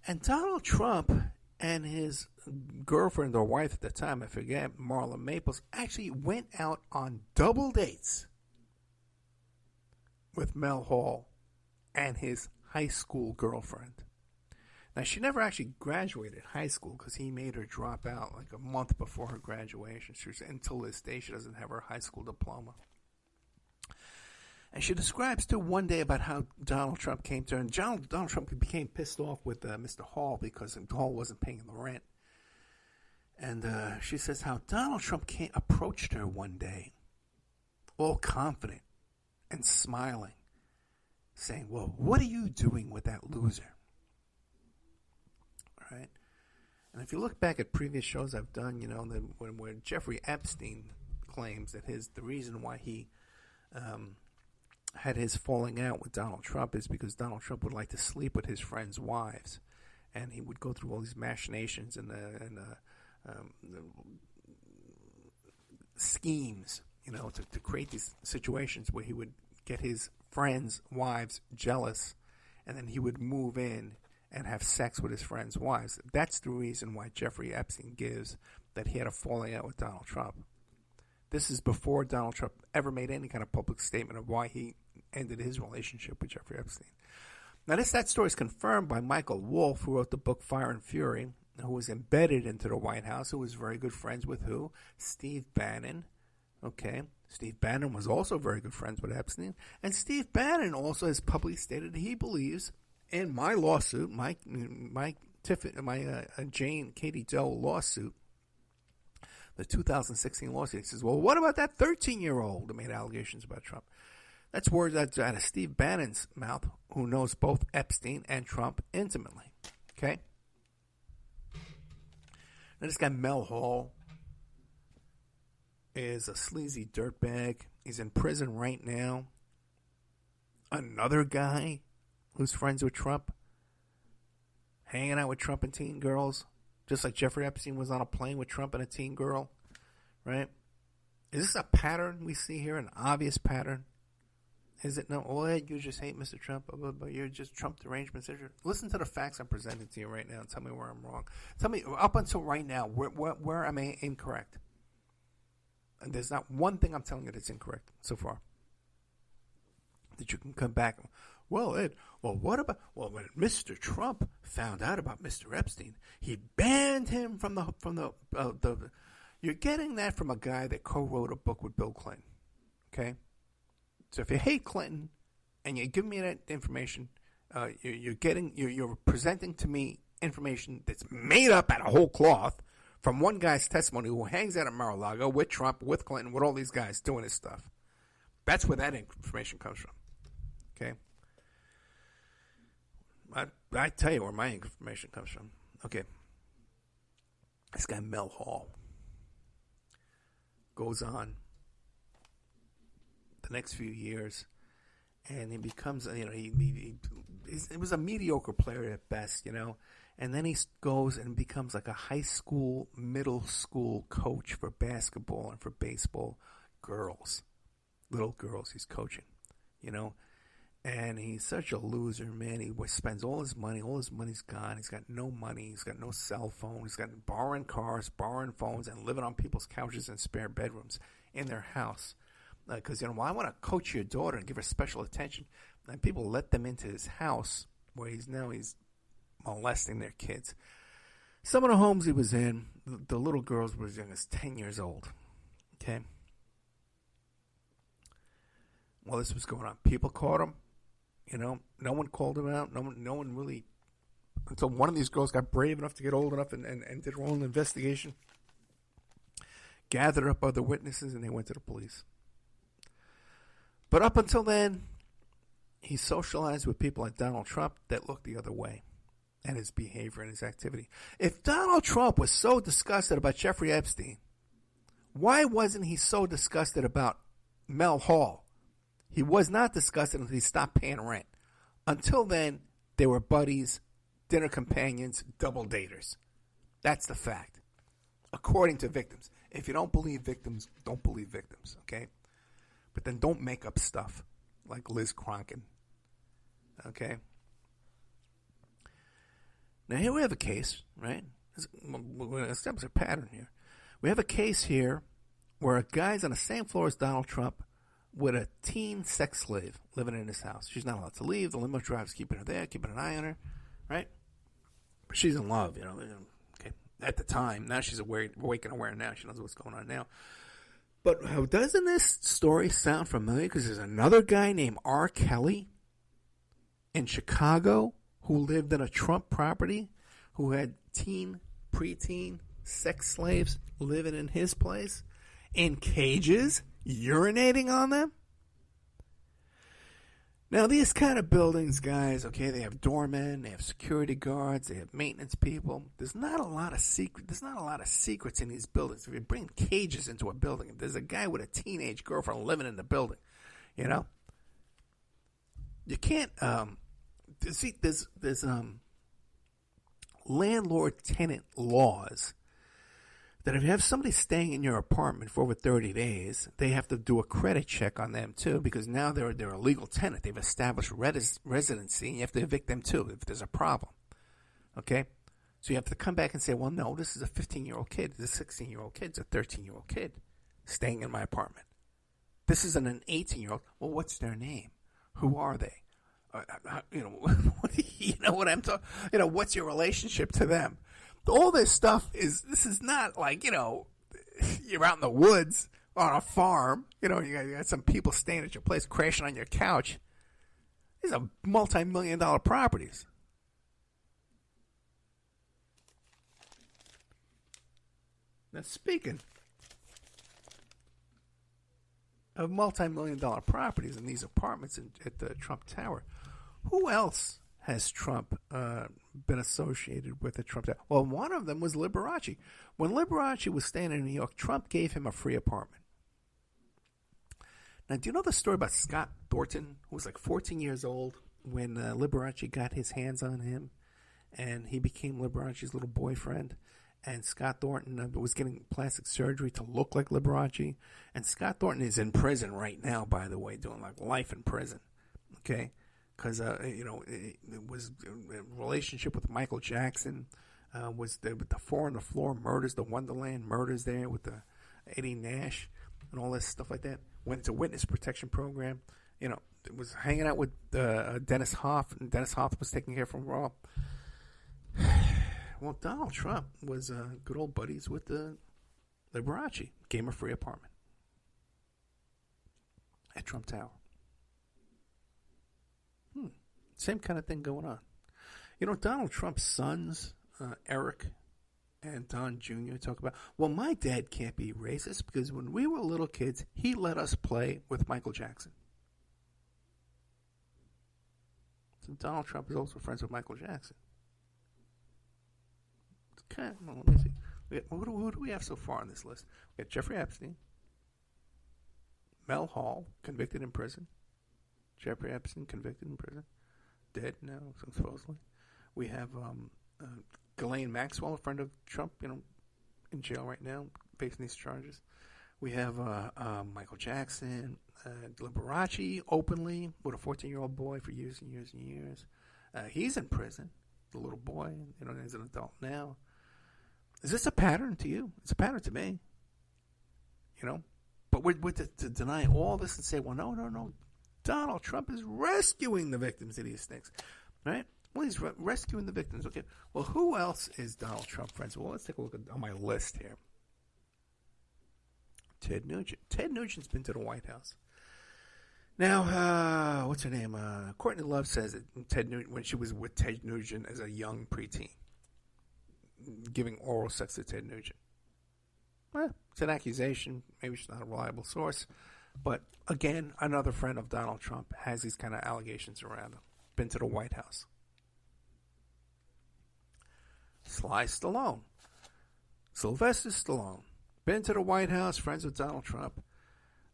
And Donald Trump and his girlfriend or wife at the time, I forget, Marla Maples, actually went out on double dates with Mel Hall and his high school girlfriend. Now, she never actually graduated high school because he made her drop out like a month before her graduation. Until this day, she doesn't have her high school diploma. And she describes, too, one day about how Donald Trump came to her. And Donald Trump became pissed off with Mr. Hall because Hall wasn't paying the rent. And she says how Donald Trump approached her one day, all confident and smiling, saying, well, what are you doing with that loser? All right? And if you look back at previous shows I've done, where Jeffrey Epstein claims that the reason why he had his falling out with Donald Trump is because Donald Trump would like to sleep with his friends' wives, and he would go through all these machinations and schemes, to create these situations where he would get his friends' wives jealous, and then he would move in and have sex with his friends' wives. That's the reason why Jeffrey Epstein gives that he had a falling out with Donald Trump. This is before Donald Trump ever made any kind of public statement of why he ended his relationship with Jeffrey Epstein. Now, that story is confirmed by Michael Wolff, who wrote the book Fire and Fury, who was embedded into the White House, who was very good friends with who? Steve Bannon. Okay. Steve Bannon was also very good friends with Epstein. And Steve Bannon also has publicly stated he believes in my lawsuit, my Jane Katie Doe lawsuit, the 2016 lawsuit. He says, well, what about that 13-year-old that made allegations about Trump? That's words out of Steve Bannon's mouth, who knows both Epstein and Trump intimately. Okay? Now, this guy Mel Hall is a sleazy dirtbag. He's in prison right now. Another guy who's friends with Trump, hanging out with Trump and teen girls, just like Jeffrey Epstein was on a plane with Trump and a teen girl, right? Is this a pattern we see here, an obvious pattern? Is it no? Oh, you just hate Mr. Trump, but you're just Trump derangement. Listen to the facts I'm presenting to you right now and tell me where I'm wrong. Tell me, up until right now, where am I incorrect? And there's not one thing I'm telling you that's incorrect so far. That you can come back. Well, Ed, what about, when Mr. Trump found out about Mr. Epstein, he banned him from the you're getting that from a guy that co-wrote a book with Bill Clinton. Okay? So if you hate Clinton and you give me that information, you're presenting to me information that's made up out of whole cloth from one guy's testimony who hangs out at Mar-a-Lago with Trump, with Clinton, with all these guys doing this stuff. That's where that information comes from. Okay? I tell you where my information comes from. Okay. This guy Mel Hall goes on the next few years, and he becomes, he was a mediocre player at best, and then he goes and becomes like a high school, middle school coach for basketball and for baseball girls, little girls he's coaching, and he's such a loser, man. He spends all his money's gone. He's got no money. He's got no cell phone. He's got borrowing cars, borrowing phones, and living on people's couches and spare bedrooms in their house. Because, I want to coach your daughter and give her special attention. And people let them into his house where he's molesting their kids. Some of the homes he was in, the little girls were as young as 10 years old. Okay? Well, this was going on. People caught him. No one called him out. No one really, until one of these girls got brave enough to get old enough and did her own investigation, gathered up other witnesses, and they went to the police. But up until then, he socialized with people like Donald Trump that looked the other way, and his behavior and his activity. If Donald Trump was so disgusted about Jeffrey Epstein, why wasn't he so disgusted about Mel Hall? He was not disgusted until he stopped paying rent. Until then, they were buddies, dinner companions, double daters. That's the fact. According to victims. If you don't believe victims, don't believe victims, okay? But then don't make up stuff like Liz Cronkin, okay? Now here we have a case, right? We're going to establish a pattern here. We have a case here where a guy's on the same floor as Donald Trump with a teen sex slave living in his house. She's not allowed to leave. The limo driver's keeping her there, keeping an eye on her, right? But she's in love, okay? At the time. Now she's awake and aware now. She knows what's going on now. But doesn't this story sound familiar? Because there's another guy named R. Kelly in Chicago who lived in a Trump property who had preteen sex slaves living in his place in cages, urinating on them. Now, these kind of buildings, guys, okay, they have doormen, they have security guards, they have maintenance people. There's not a lot of secrets in these buildings. If you bring cages into a building, if there's a guy with a teenage girlfriend living in the building, you can't. See, there's landlord-tenant laws that if you have somebody staying in your apartment for over 30 days, they have to do a credit check on them too, because now they're a legal tenant. They've established residency, and you have to evict them too if there's a problem. Okay? So you have to come back and say, well, no, this is a 15-year-old kid. This is a 16-year-old kid. It's a 13-year-old kid staying in my apartment. This isn't an 18-year-old. Well, what's their name? Who are they? You know what I'm talking? What's your relationship to them? All this stuff this is not like, you're out in the woods on a farm. You got some people staying at your place, crashing on your couch. These are multi-million-dollar properties. Now, speaking of multi-million-dollar properties in these apartments at the Trump Tower, who else has Trump been associated with the Trump Tower? Well, one of them was Liberace. When Liberace was staying in New York, Trump gave him a free apartment. Now, do you know the story about Scott Thornton, who was like 14 years old when Liberace got his hands on him, and he became Liberace's little boyfriend? And Scott Thornton was getting plastic surgery to look like Liberace. And Scott Thornton is in prison right now, by the way, doing like life in prison. Okay? Because, it was a relationship with Michael Jackson, was there with the Four on the Floor murders, the Wonderland murders there with the Eddie Nash and all this stuff like that. Went into witness protection program. It was hanging out with Dennis Hoff, and Dennis Hoff was taking care from Raw. Well, Donald Trump was good old buddies with Liberace. Gave him a free apartment. Trump Tower. Same kind of thing going on. You know, Donald Trump's sons, Eric and Don Jr., talk about, well, my dad can't be racist because when we were little kids, he let us play with Michael Jackson. So Donald Trump is also friends with Michael Jackson. Okay, well, let me see. Who do we have so far on this list? We got Jeffrey Epstein, Mel Hall, convicted in prison. Jeffrey Epstein, convicted in prison. Dead now, supposedly. We have Ghislaine Maxwell, a friend of Trump, in jail right now, facing these charges. We have Michael Jackson, Liberace, openly, with a 14-year-old boy for years and years and years. He's in prison, the little boy, he's an adult now. Is this a pattern to you? It's a pattern to me. But we're to deny all this and say, well, no. Donald Trump is rescuing the victims of these things, right? Well, he's rescuing the victims. Okay. Well, who else is Donald Trump friends with? Well, let's take a look on my list here. Ted Nugent. Ted Nugent's been to the White House. Now, what's her name? Courtney Love says that Ted Nugent, when she was with Ted Nugent as a young preteen, giving oral sex to Ted Nugent. Well, it's an accusation. Maybe she's not a reliable source. But, again, another friend of Donald Trump has these kind of allegations around him. Been to the White House. Sly Stallone. Sylvester Stallone. Been to the White House, friends with Donald Trump.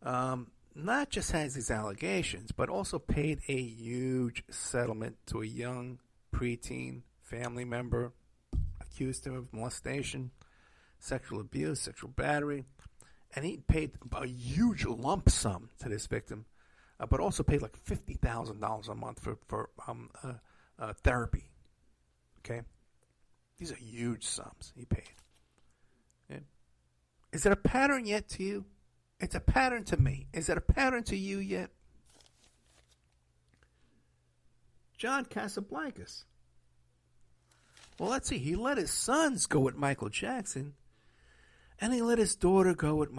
Not just has these allegations, but also paid a huge settlement to a young preteen family member accused him of molestation, sexual abuse, sexual battery. And he paid a huge lump sum to this victim, but also paid like $50,000 a month for therapy. Okay? These are huge sums he paid. Okay? Is it a pattern yet to you? It's a pattern to me. Is it a pattern to you yet? John Casablancas. Well, let's see. He let his sons go with Michael Jackson. And he let his daughter go with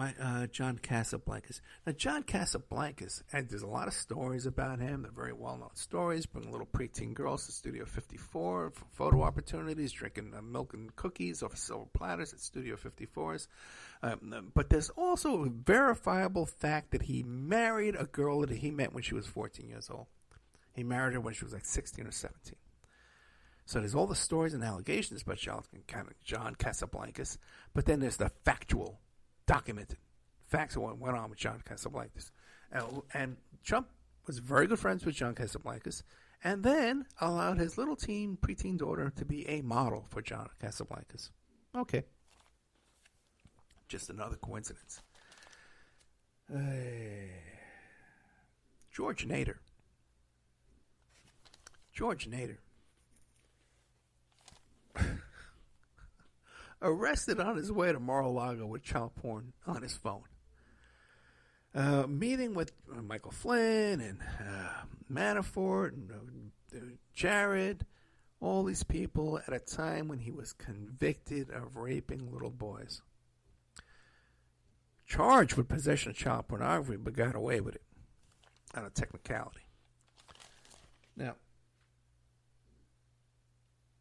John Casablancas. Now, John Casablancas, and there's a lot of stories about him. They're very well-known stories. Bring little preteen girls to Studio 54 for photo opportunities, drinking milk and cookies off silver platters at Studio 54s. But there's also a verifiable fact that he married a girl that he met when she was 14 years old. He married her when she was like 16 or 17. So there's all the stories and allegations about John Casablancas, but then there's the factual, documented facts of what went on with John Casablancas. And Trump was very good friends with John Casablancas, and then allowed his little preteen daughter to be a model for John Casablancas. Okay. Just another coincidence. George Nader. Arrested on his way to Mar-a-Lago with child porn on his phone. Meeting with Michael Flynn and Manafort and Jared, all these people at a time when he was convicted of raping little boys. Charged with possession of child pornography, but got away with it on a technicality. Now,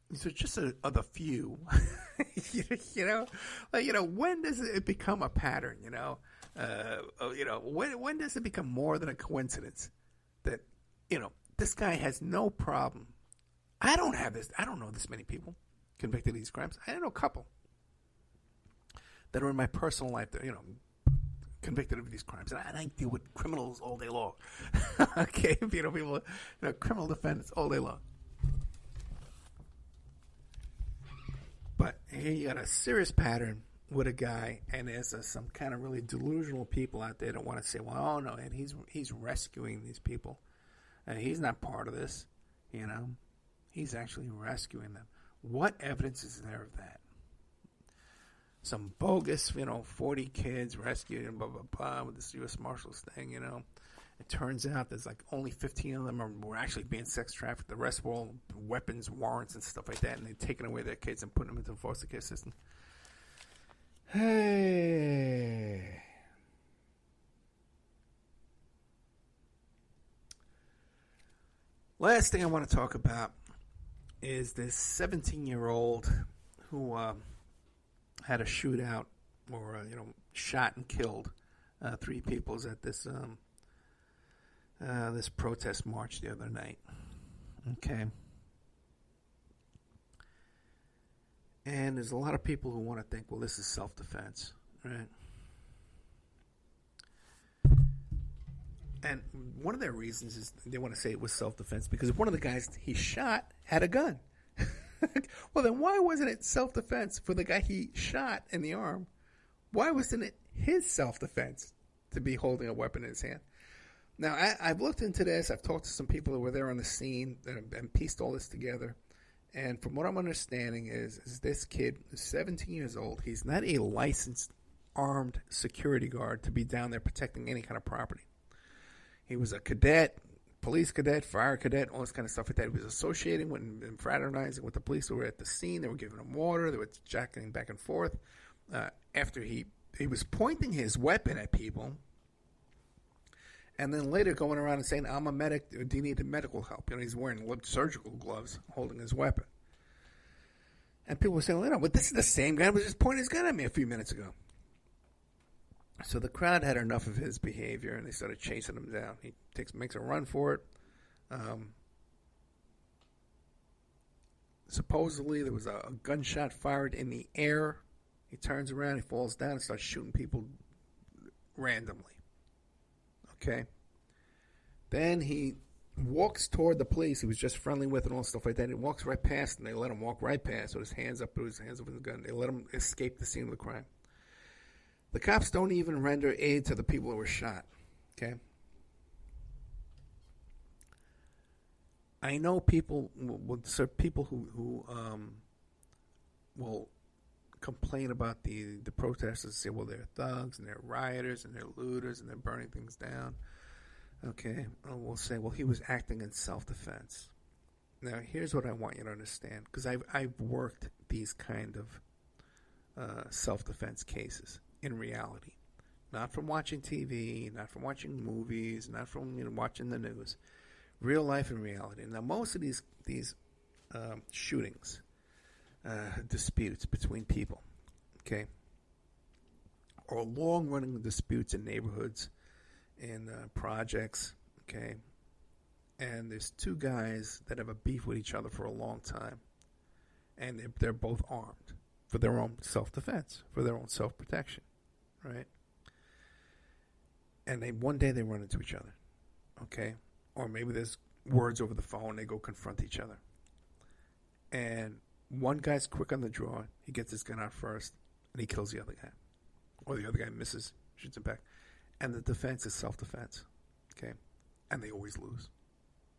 these are just the few, when does it become a pattern, when does it become more than a coincidence that, this guy has no problem. I don't know this many people convicted of these crimes. I know a couple that are in my personal life that, convicted of these crimes. And I deal with criminals all day long. Okay, people, criminal defendants all day long. But here you got a serious pattern with a guy, and there's some kind of really delusional people out there that want to say, well, oh no, and he's rescuing these people. And he's not part of this, He's actually rescuing them. What evidence is there of that? Some bogus, 40 kids rescued and blah, blah, blah with this U.S. Marshals thing, It turns out there's like only 15 of them were actually being sex trafficked. The rest were all weapons, warrants, and stuff like that, and they're taking away their kids and putting them into the foster care system. Hey. Last thing I want to talk about is this 17-year-old who had a shootout or shot and killed 3 people at this this protest march the other night. Okay. And there's a lot of people who want to think, well, this is self-defense, right? And one of their reasons is they want to say it was self-defense because one of the guys he shot had a gun. Well, then why wasn't it self-defense for the guy he shot in the arm? Why wasn't it his self-defense to be holding a weapon in his hand? Now, I've looked into this. I've talked to some people who were there on the scene and pieced all this together. And from what I'm understanding is this kid is 17 years old. He's not a licensed armed security guard to be down there protecting any kind of property. He was a cadet, police cadet, fire cadet, all this kind of stuff like that. He was associating with and fraternizing with the police who were at the scene. They were giving him water. They were jacking back and forth. After he was pointing his weapon at people, and then later going around and saying, I'm a medic, do you need medical help? He's wearing surgical gloves, holding his weapon. And people were saying, but this is the same guy who was just pointing his gun at me a few minutes ago. So the crowd had enough of his behavior, and they started chasing him down. He makes a run for it. Supposedly, there was a gunshot fired in the air. He turns around, he falls down, and starts shooting people randomly. Okay? Then he walks toward the police he was just friendly with and all stuff like that. He walks right past, and they let him walk right past with his hands up with his gun. They let him escape the scene of the crime. The cops don't even render aid to the people who were shot. Okay? I know people who will complain about the protesters and say, well, they're thugs and they're rioters and they're looters and they're burning things down. Okay? We'll say, well, he was acting in self-defense. Now, here's what I want you to understand, because I've worked these kind of self-defense cases in reality. Not from watching TV, not from watching movies, not from watching the news. Real life and reality. Now, most of these shootings, disputes between people, okay, or long-running disputes in neighborhoods, in projects, okay, and there's 2 guys that have a beef with each other for a long time, and they're both armed for their own self-defense, for their own self-protection, right? And one day they run into each other, okay? Or maybe there's words over the phone, they go confront each other. And one guy's quick on the draw, he gets his gun out first, and he kills the other guy. Or the other guy misses, shoots him back. And the defense is self-defense, okay? And they always lose.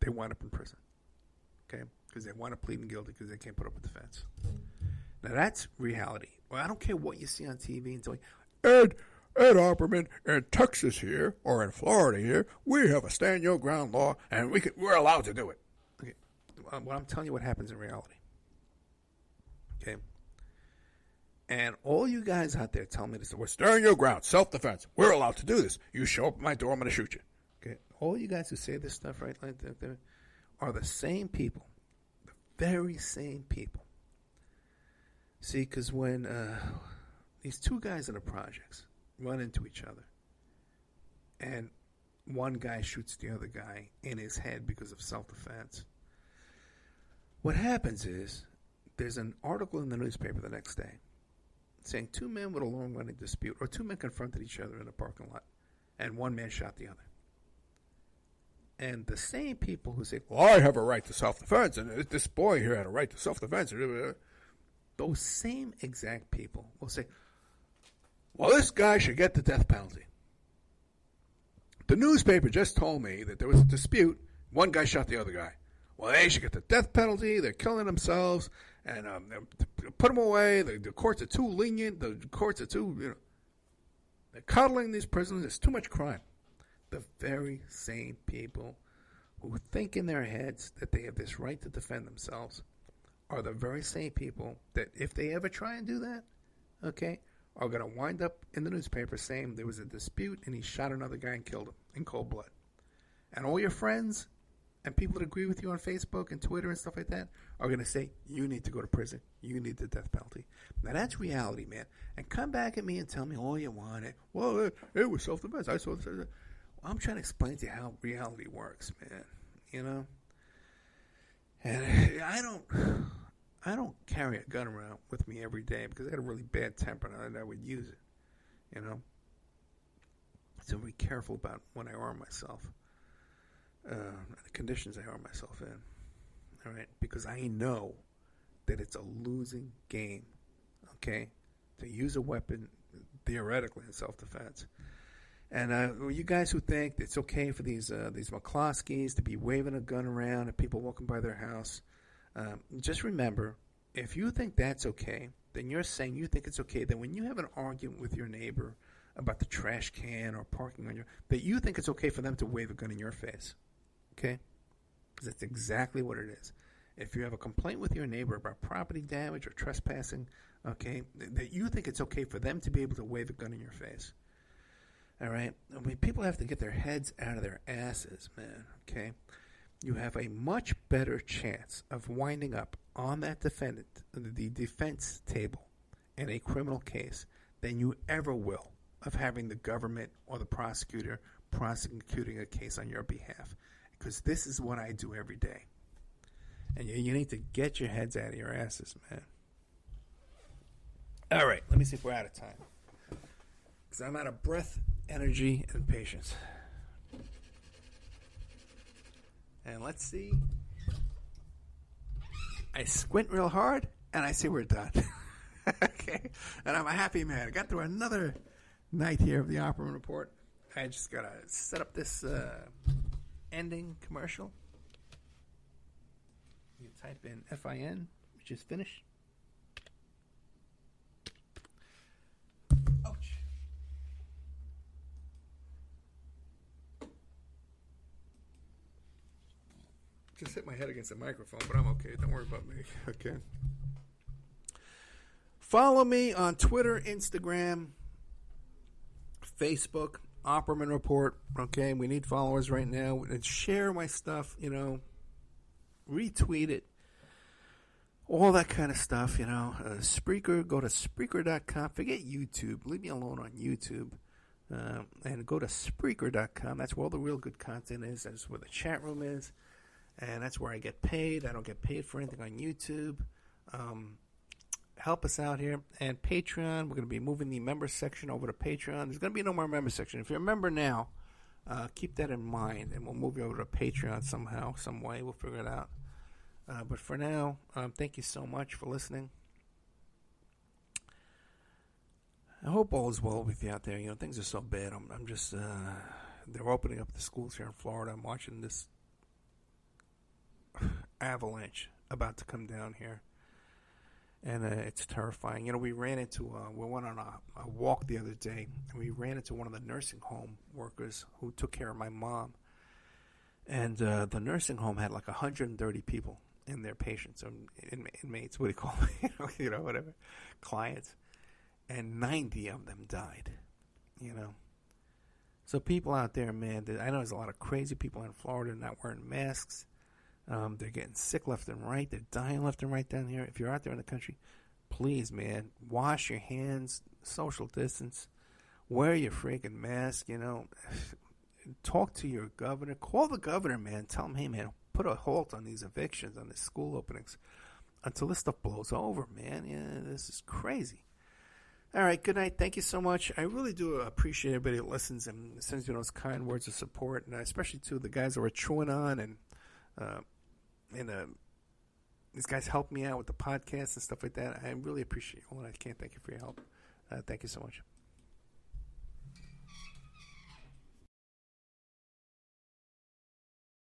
They wind up in prison, okay? Because they wind up pleading guilty because they can't put up a defense. Now, that's reality. Well, I don't care what you see on TV and telling Ed Opperman in Texas here, or in Florida here, we have a stand your ground law, and we're allowed to do it. Okay, well, I'm telling you what happens in reality. Okay? And all you guys out there tell me this, we're standing your ground, self-defense, we're allowed to do this. You show up at my door, I'm going to shoot you. Okay? All you guys who say this stuff right like that are the same people, the very same people. See, because when these 2 guys in the projects run into each other, and one guy shoots the other guy in his head because of self-defense, what happens is there's an article in the newspaper the next day saying 2 men with a long-running dispute, or 2 men confronted each other in a parking lot, and one man shot the other. And the same people who say, well, I have a right to self-defense, and this boy here had a right to self-defense, those same exact people will say, well, this guy should get the death penalty. The newspaper just told me that there was a dispute. One guy shot the other guy. Well, they should get the death penalty. They're killing themselves. And put them away. The courts are too lenient. The courts are too, they're coddling these prisoners. There's too much crime. The very same people who think in their heads that they have this right to defend themselves are the very same people that if they ever try and do that, okay, are going to wind up in the newspaper saying there was a dispute and he shot another guy and killed him in cold blood. And all your friends And people that agree with you on Facebook and Twitter and stuff like that are going to say, you need to go to prison. You need the death penalty. Now, that's reality, man. And come back at me and tell me all you want. Well, it was self-defense. I saw this. Well, I'm trying to explain to you how reality works, man. You know? And I don't carry a gun around with me every day because I got a really bad temper and I would use it. You know? So be careful about when I arm myself. The conditions I arm myself in. All right? Because I know that it's a losing game. Okay? To use a weapon, theoretically, in self-defense. And you guys who think it's okay for these McCloskeys to be waving a gun around at people walking by their house, just remember, if you think that's okay, then you're saying you think it's okay that when you have an argument with your neighbor about the trash can or parking on that you think it's okay for them to wave a gun in your face. Okay? Because that's exactly what it is. If you have a complaint with your neighbor about property damage or trespassing, okay, that you think it's okay for them to be able to wave a gun in your face. All right? I mean, people have to get their heads out of their asses, man, okay? You have a much better chance of winding up on that defendant, the defense table, in a criminal case than you ever will of having the government or the prosecutor prosecuting a case on your behalf. Because this is what I do every day. And you need to get your heads out of your asses, man. All right, let me see if we're out of time. Because I'm out of breath, energy, and patience. And let's see. I squint real hard, and I see we're done. Okay? And I'm a happy man. I got through another night here of the Opperman Report. I just got to set up this ending commercial. You type in FIN, which is finish. Ouch. Just hit my head against the microphone, but I'm okay. Don't worry about me. Okay. Follow me on Twitter, Instagram, Facebook, Opperman Report. Okay, we need followers right now. And share my stuff, you know. Retweet it. All that kind of stuff, you know. Spreaker, go to Spreaker.com. Forget YouTube. Leave me alone on YouTube. And go to Spreaker.com. That's where all the real good content is. That's where the chat room is. And that's where I get paid. I don't get paid for anything on YouTube. Help us out here. And Patreon, we're going to be moving the member section over to Patreon. There's going to be no more member section. If you're a member now, keep that in mind. And we'll move you over to Patreon somehow, some way. We'll figure it out. But for now, thank you so much for listening. I hope all is well with you out there. You know, things are so bad. I'm just, they're opening up the schools here in Florida. I'm watching this avalanche about to come down here. And it's terrifying. You know, we went on a walk the other day, and we ran into one of the nursing home workers who took care of my mom. And the nursing home had like 130 people in their patients, or inmates, what do you call them? You know, whatever, clients. And 90 of them died, you know. So people out there, man, I know there's a lot of crazy people in Florida not wearing masks. They're getting sick left and right. They're dying left and right down here. If you're out there in the country, please, man, wash your hands, social distance, wear your freaking mask, you know. Talk to your governor. Call the governor, man. Tell him, hey, man, put a halt on these evictions, on these school openings until this stuff blows over, man. Yeah, this is crazy. All right, good night. Thank you so much. I really do appreciate everybody that listens and sends me those kind words of support, and especially to the guys that were chewing on and these guys help me out with the podcast and stuff like that. I really appreciate you all, and I can't thank you for your help. Thank you so much.